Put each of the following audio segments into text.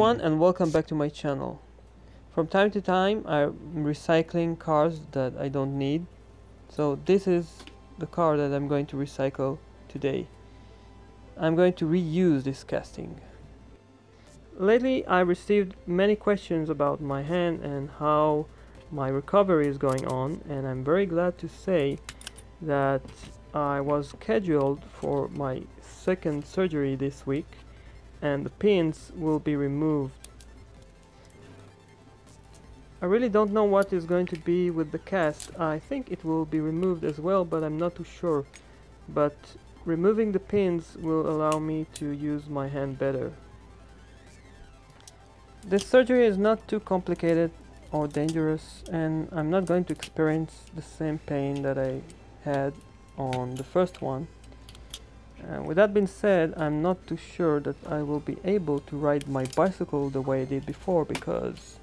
everyone and welcome back to my channel. From time to time I'm recycling cars that I don't need. So this is the car that I'm going to recycle today. I'm going to reuse this casting. Lately I received many questions about my hand and how my recovery is going on, and I'm very glad to say that I was scheduled for my second surgery this week and the pins will be removed. I really don't know what is going to be with the cast. I think it will be removed as well, but I'm not too sure. But removing the pins will allow me to use my hand better. This surgery is not too complicated or dangerous, and I'm not going to experience the same pain that I had on the first one. With that being said, I'm not too sure that I will be able to ride my bicycle the way I did before, because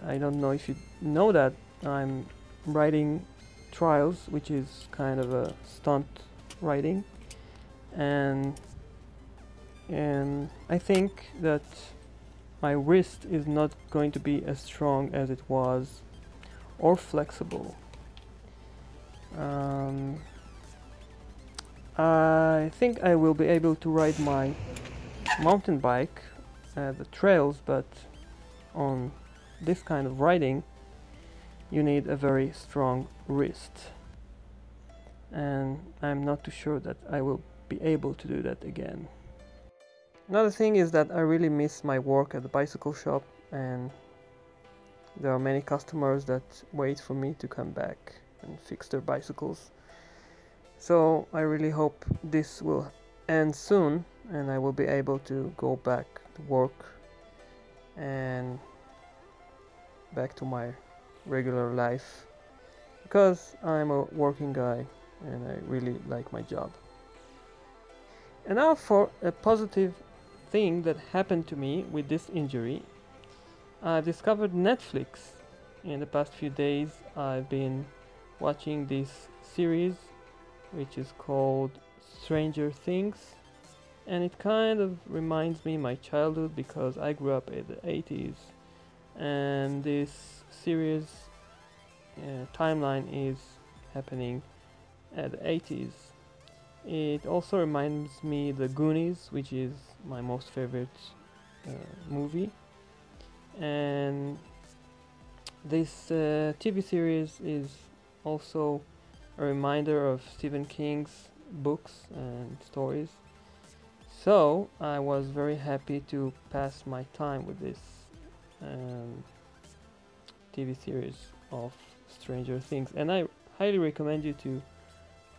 I don't know if you know that I'm riding trials, which is kind of a stunt riding, and I think that my wrist is not going to be as strong as it was or flexible. I think I will be able to ride my mountain bike at the trails, but on this kind of riding you need a very strong wrist, and I'm not too sure that I will be able to do that again. Another thing is that I really miss my work at the bicycle shop, and there are many customers that wait for me to come back and fix their bicycles. So I really hope this will end soon and I will be able to go back to work and back to my regular life, because I'm a working guy and I really like my job. And now for a positive thing that happened to me with this injury. I discovered Netflix. In the past few days I've been watching this series which is called Stranger Things, and it kind of reminds me my childhood because I grew up in the 80s, and this series timeline is happening at the 80s. It also reminds me the Goonies, which is my most favorite movie, and this TV series is also a reminder of Stephen King's books and stories. So I was very happy to pass my time with this TV series of Stranger Things, and I highly recommend you to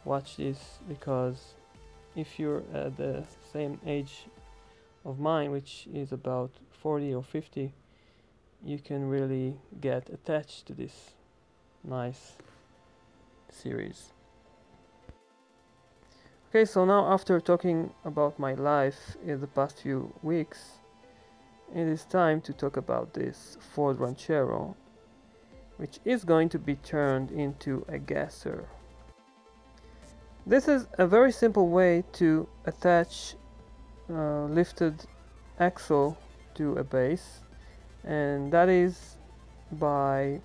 watch this, because if you're at the same age of mine, which is about 40 or 50, you can really get attached to this nice series. Okay, so now after talking about my life in the past few weeks, it is time to talk about this Ford Ranchero, which is going to be turned into a gasser. This is a very simple way to attach a lifted axle to a base, and that is by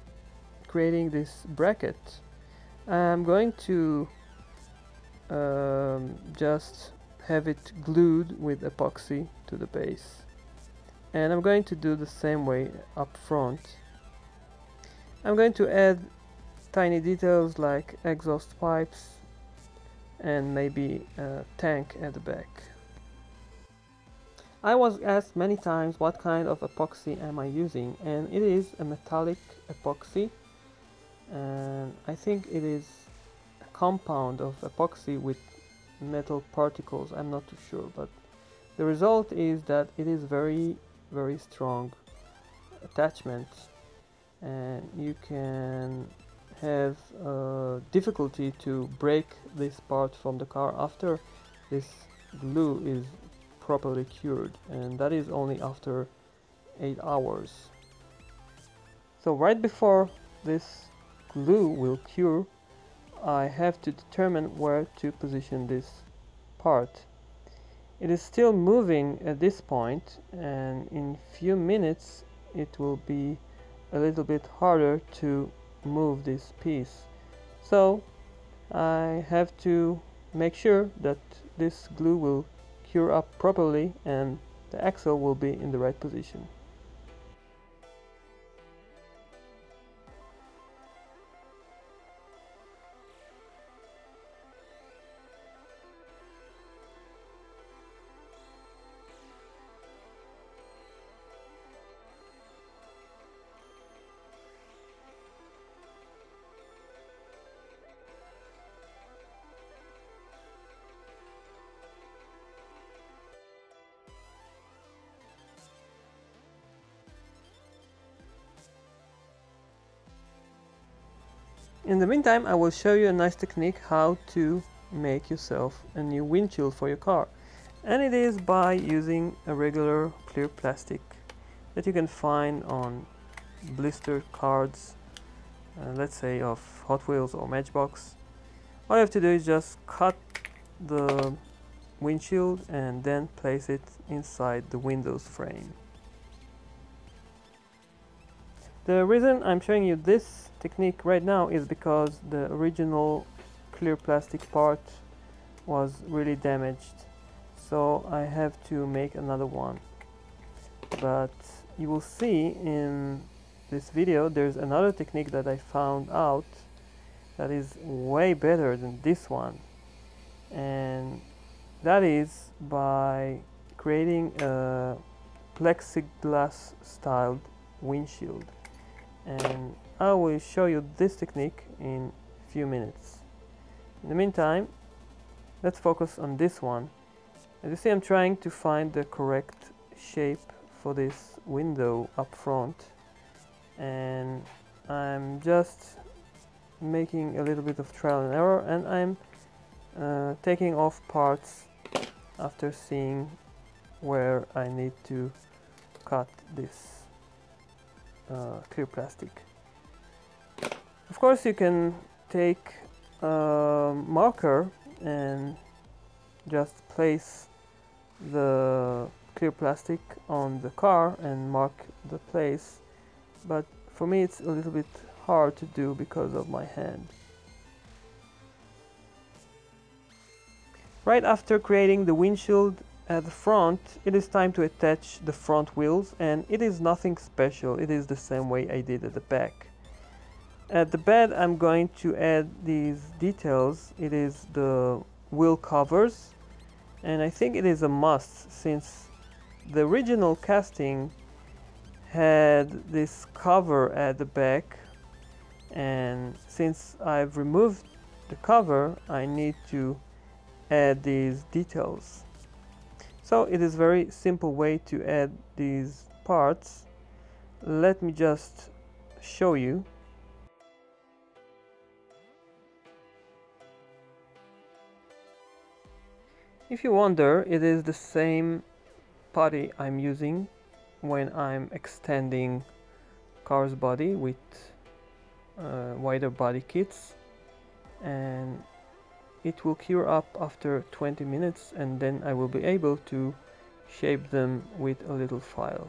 creating this bracket. I'm going to just have it glued with epoxy to the base, and I'm going to do the same way up front. I'm going to add tiny details like exhaust pipes and maybe a tank at the back. I was asked many times what kind of epoxy am I using, and it is a metallic epoxy, and I think it is a compound of epoxy with metal particles. I'm not too sure, but the result is that it is very strong attachment, and you can have difficulty to break this part from the car after this glue is properly cured, and that is only after 8 hours. So right before this glue will cure, I have to determine where to position this part, It is still moving at this point, and in few minutes it will be a little bit harder to move this piece. So I have to make sure that this glue will cure up properly and the axle will be in the right position. In the meantime, I will show you a nice technique how to make yourself a new windshield for your car. And it is by using a regular clear plastic that you can find on blister cards, let's say of Hot Wheels or Matchbox. All you have to do is just cut the windshield and then place it inside the windows frame. The reason I'm showing you this technique right now is because the original clear plastic part was really damaged, so I have to make another one. But you will see in this video there's another technique that I found out that is way better than this one, and that is by creating a plexiglass styled windshield. And I will show you this technique in a few minutes. In the meantime, let's focus on this one. As you see, I'm trying to find the correct shape for this window up front, and I'm just making a little bit of trial and error, and I'm taking off parts after seeing where I need to cut this clear plastic. Of course, you can take a marker and just place the clear plastic on the car and mark the place, but for me it's a little bit hard to do because of my hand. Right after creating the windshield at the front, it is time to attach the front wheels, and it is nothing special. It is the same way I did at the back. At the bed, I'm going to add these details. It is the wheel covers, and I think it is a must since the original casting had this cover at the back, and since I've removed the cover, I need to add these details. So it is a very simple way to add these parts. Let me just show you. If you wonder, it is the same putty I'm using when I'm extending car's body with wider body kits, and it will cure up after 20 minutes, and then I will be able to shape them with a little file.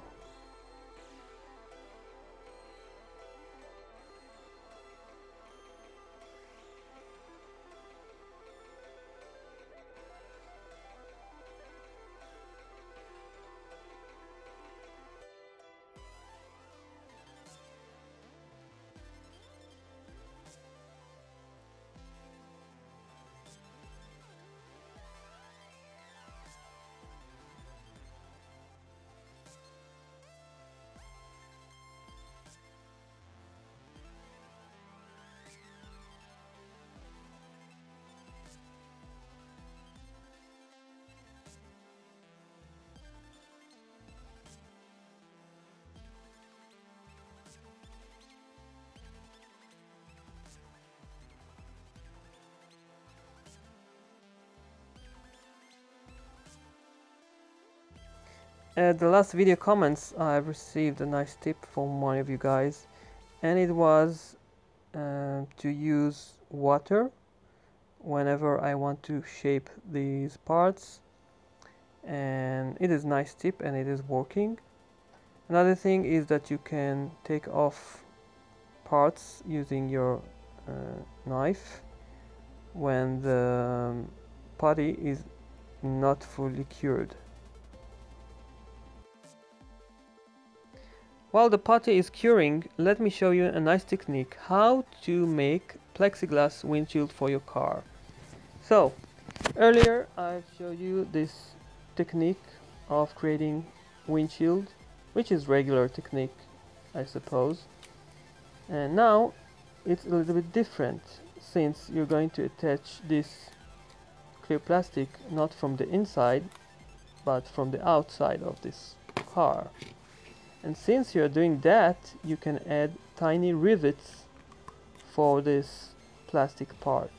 At the last video comments, I've received a nice tip from one of you guys, and it was to use water whenever I want to shape these parts. and it is a nice tip and it is working. Another thing is that you can take off parts using your knife when the putty is not fully cured. While the putty is curing, let me show you a nice technique how to make plexiglass windshield for your car. So earlier I've showed you this technique of creating windshield, which is regular technique, I suppose. And now it's a little bit different, since you're going to attach this clear plastic not from the inside but from the outside of this car. And since you're doing that, you can add tiny rivets for this plastic part.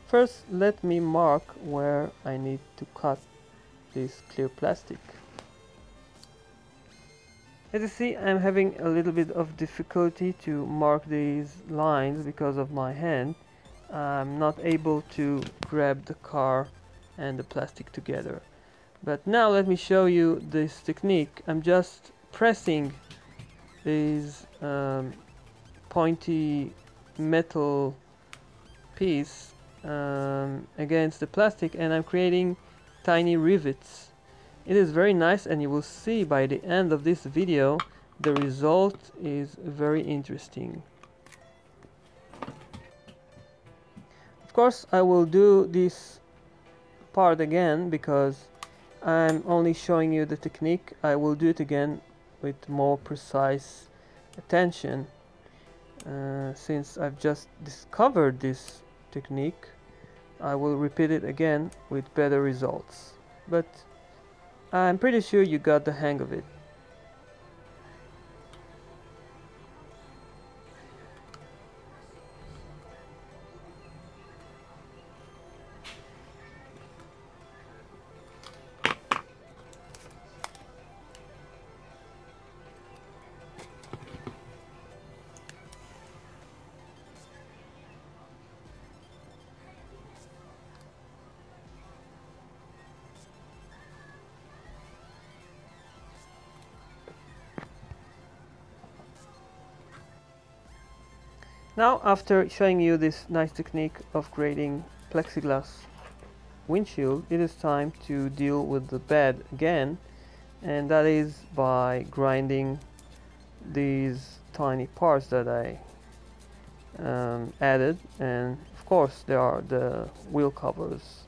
First, let me mark where I need to cut this clear plastic. As you see, I'm having a little bit of difficulty to mark these lines because of my hand. I'm not able to grab the car and the plastic together. But now let me show you this technique. I'm just pressing these pointy metal piece against the plastic, and I'm creating tiny rivets. It is very nice, and you will see by the end of this video the result is very interesting. Of course, I will do this part again because I'm only showing you the technique. I will do it again with more precise attention since I've just discovered this technique. I will repeat it again with better results, but I'm pretty sure you got the hang of it. Now, after showing you this nice technique of creating plexiglass windshield, it is time to deal with the bed again, and that is by grinding these tiny parts that I added, and of course there are the wheel covers.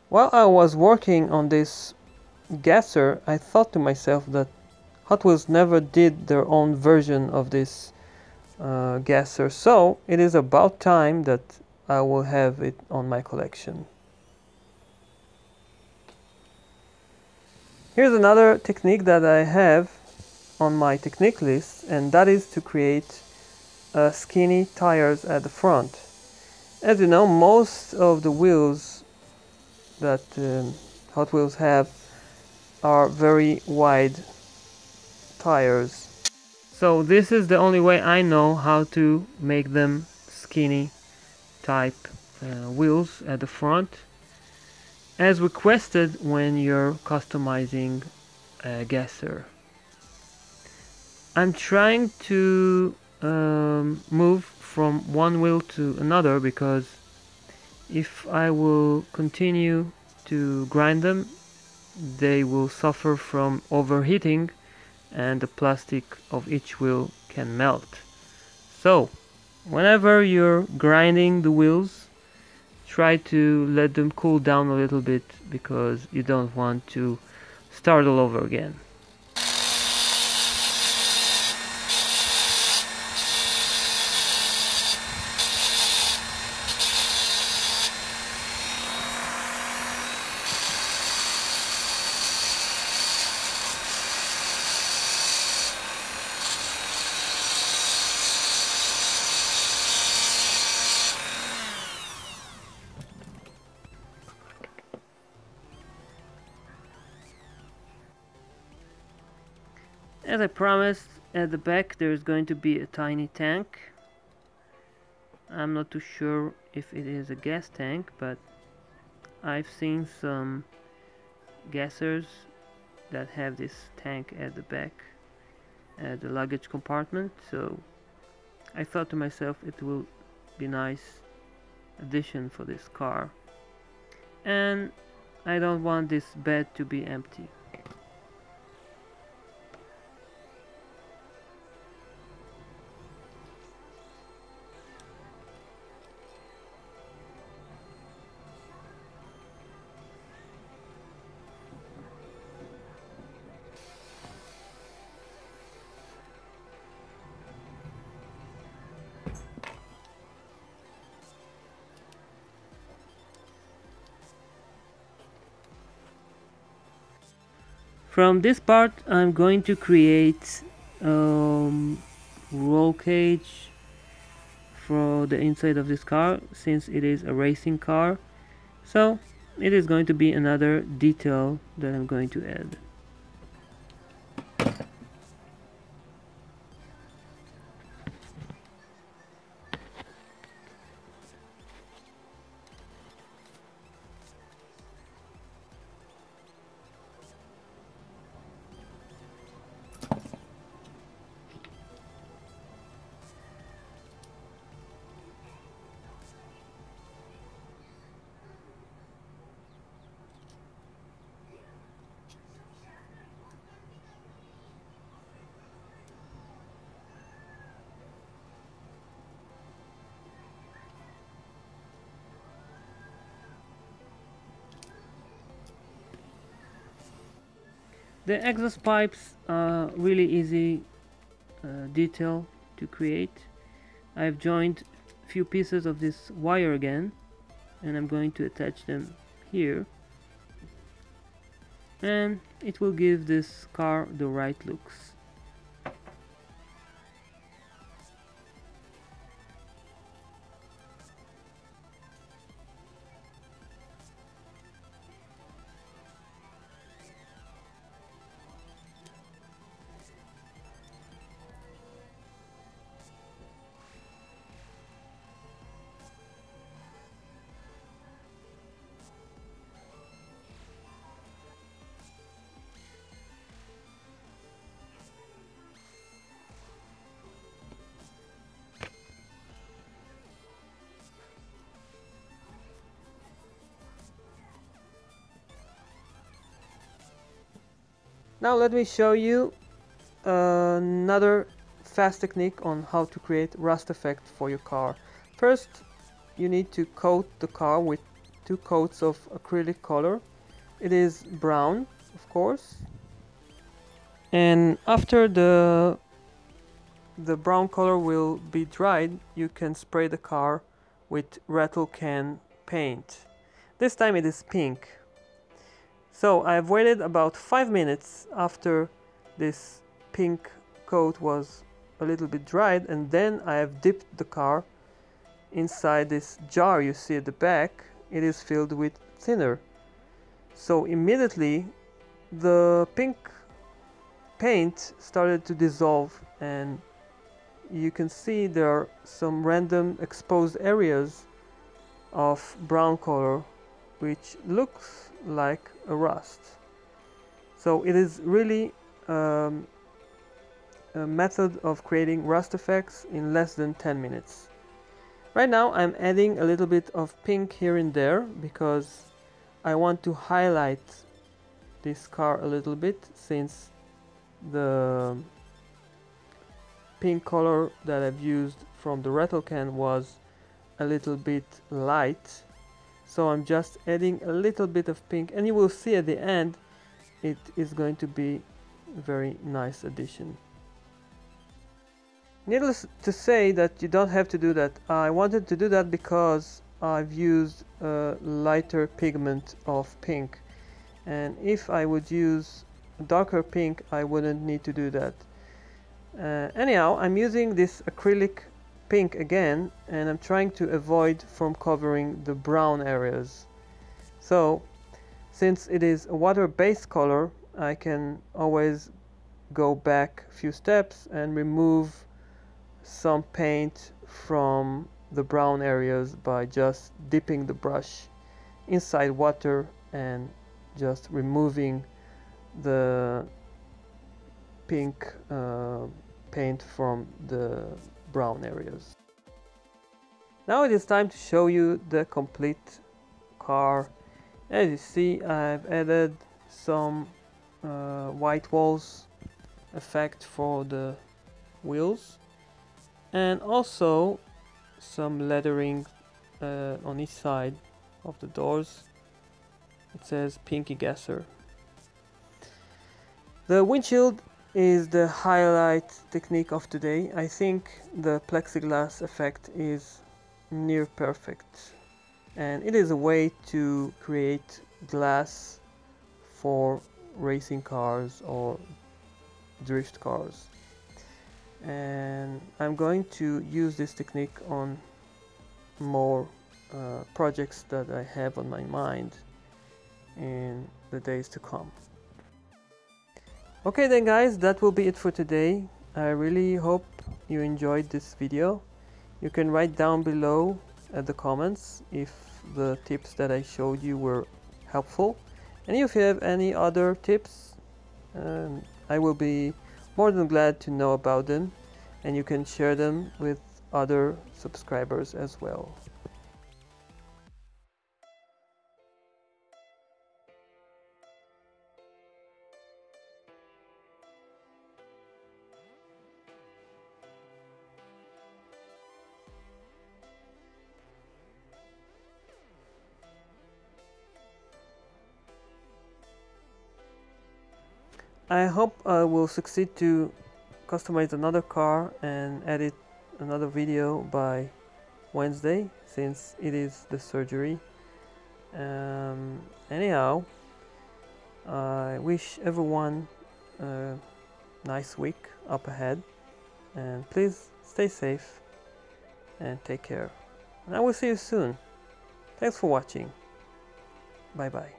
While I was working on this gasser, I thought to myself that Hot Wheels never did their own version of this gasser, so it is about time that I will have it on my collection. Here's another technique that I have on my technique list, and that is to create skinny tires at the front. As you know, most of the wheels that Hot Wheels have are very wide tires. So this is the only way I know how to make them skinny type wheels at the front, as requested when you're customizing a gasser. I'm trying to move from one wheel to another, because if I will continue to grind them, they will suffer from overheating and the plastic of each wheel can melt. So whenever you're grinding the wheels, try to let them cool down a little bit, because you don't want to start all over again. As I promised, at the back there is going to be a tiny tank. I'm not too sure if it is a gas tank, but I've seen some gassers that have this tank at the back at the luggage compartment, so I thought to myself it will be nice addition for this car, and I don't want this bed to be empty. From this part I'm going to create roll cage for the inside of this car, since it is a racing car, so it is going to be another detail that I'm going to add. The exhaust pipes are really easy detail to create. I've joined a few pieces of this wire again, and I'm going to attach them here, and it will give this car the right looks. Now let me show you another fast technique on how to create rust effect for your car. First, you need to coat the car with 2 coats of acrylic color. It is brown, of course. And after the brown color will be dried, you can spray the car with rattle can paint. This time it is pink. So I've waited about 5 minutes after this pink coat was a little bit dried, and then I have dipped the car inside this jar you see at the back. It is filled with thinner. So immediately the pink paint started to dissolve, and you can see there are some random exposed areas of brown color which looks like a rust. So it is really a method of creating rust effects in less than 10 minutes. Right now I'm adding a little bit of pink here and there because I want to highlight this car a little bit, since the pink color that I've used from the rattle can was a little bit light. So I'm just adding a little bit of pink, and you will see at the end it is going to be a very nice addition. Needless to say that you don't have to do that. I wanted to do that because I've used a lighter pigment of pink, and if I would use darker pink I wouldn't need to do that. Anyhow, I'm using this acrylic pink again, and I'm trying to avoid from covering the brown areas. So since it is a water-based color, I can always go back a few steps and remove some paint from the brown areas by just dipping the brush inside water and just removing the pink paint from the brown areas. Now it is time to show you the complete car. As you see, I've added some white walls effect for the wheels, and also some lettering on each side of the doors. It says Pinky Gasser. The windshield is the highlight technique of today. I think the plexiglass effect is near perfect, and it is a way to create glass for racing cars or drift cars. And I'm going to use this technique on more projects that I have on my mind in the days to come. Okay then guys, that will be it for today. I really hope you enjoyed this video. You can write down below at the comments if the tips that I showed you were helpful, and if you have any other tips, I will be more than glad to know about them, and you can share them with other subscribers as well. I hope I will succeed to customize another car and edit another video by Wednesday, since it is the surgery. Anyhow, I wish everyone a nice week up ahead, and please stay safe and take care. And I will see you soon. Thanks for watching. Bye bye.